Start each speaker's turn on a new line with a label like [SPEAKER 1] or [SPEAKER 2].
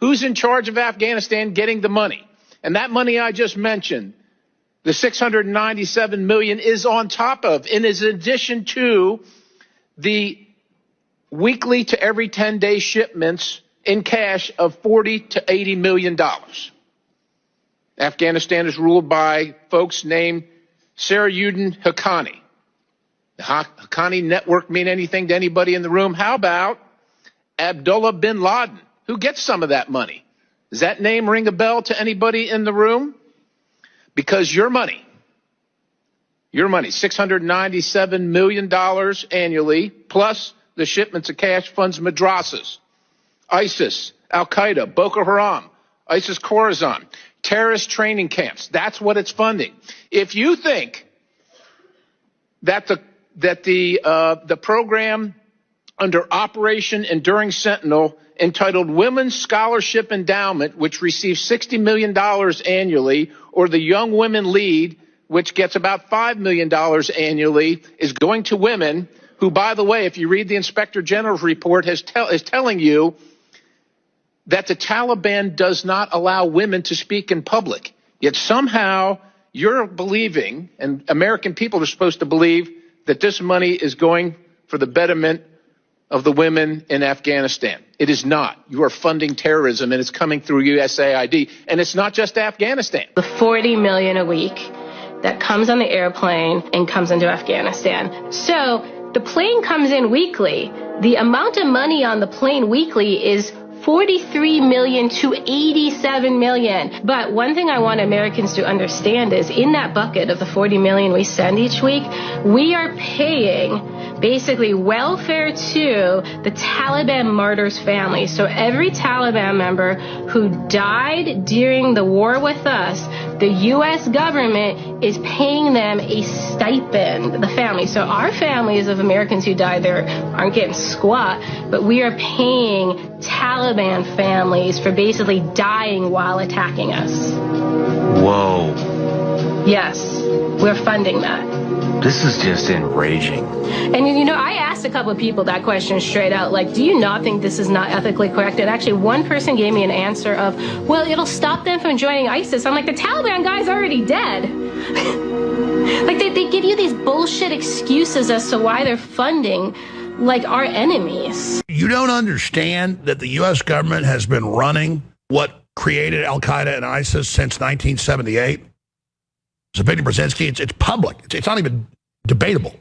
[SPEAKER 1] Who's in charge of Afghanistan getting the money? And that money I just mentioned, the $697 million, is on top of and is in addition to the weekly to every 10-day shipments in cash of $40 to $80 million. Afghanistan is ruled by folks named Sarayuddin Haqqani. The Haqqani network mean anything to anybody in the room? How about Abdullah bin Laden? Who gets some of that money? Does that name ring a bell to anybody in the room? Because your money, $697 million annually, plus the shipments of cash funds madrasas, ISIS, Al-Qaeda, Boko Haram, ISIS Khorasan, terrorist training camps. That's what it's funding. If you think that the program under Operation Enduring Sentinel, entitled Women's Scholarship Endowment, which receives $60 million annually, or the Young Women Lead, which gets about $5 million annually, is going to women who, by the way, if you read the Inspector General's report, is telling you that the Taliban does not allow women to speak in public. Yet somehow you're believing, and American people are supposed to believe, that this money is going for the betterment of the women in Afghanistan. It is not. You are funding terrorism, and it's coming through USAID. And it's not just Afghanistan.
[SPEAKER 2] The $40 million a week that comes on the airplane and comes into Afghanistan. So the plane comes in weekly. The amount of money on the plane weekly is $43 million to $87 million. But one thing I want Americans to understand is in that bucket of the $40 million we send each week, we are paying basically welfare to the Taliban martyrs' families. So every Taliban member who died during the war with us, the U.S. government is paying them a stipend, the family. So our families of Americans who died there aren't getting squat, but we are paying Taliban families for basically dying while attacking us.
[SPEAKER 3] Whoa.
[SPEAKER 2] Yes, we're funding that.
[SPEAKER 3] This is just enraging.
[SPEAKER 2] And, you know, I asked a couple of people that question straight out, like, do you not think this is not ethically correct? And actually, one person gave me an answer of, well, it'll stop them from joining ISIS. I'm like, the Taliban guy's already dead. Like, they give you these bullshit excuses as to why they're funding, like, our enemies.
[SPEAKER 4] You don't understand that the U.S. government has been running what created Al-Qaeda and ISIS since 1978? Zbigniew Brzezinski, it's public. It's not even debatable.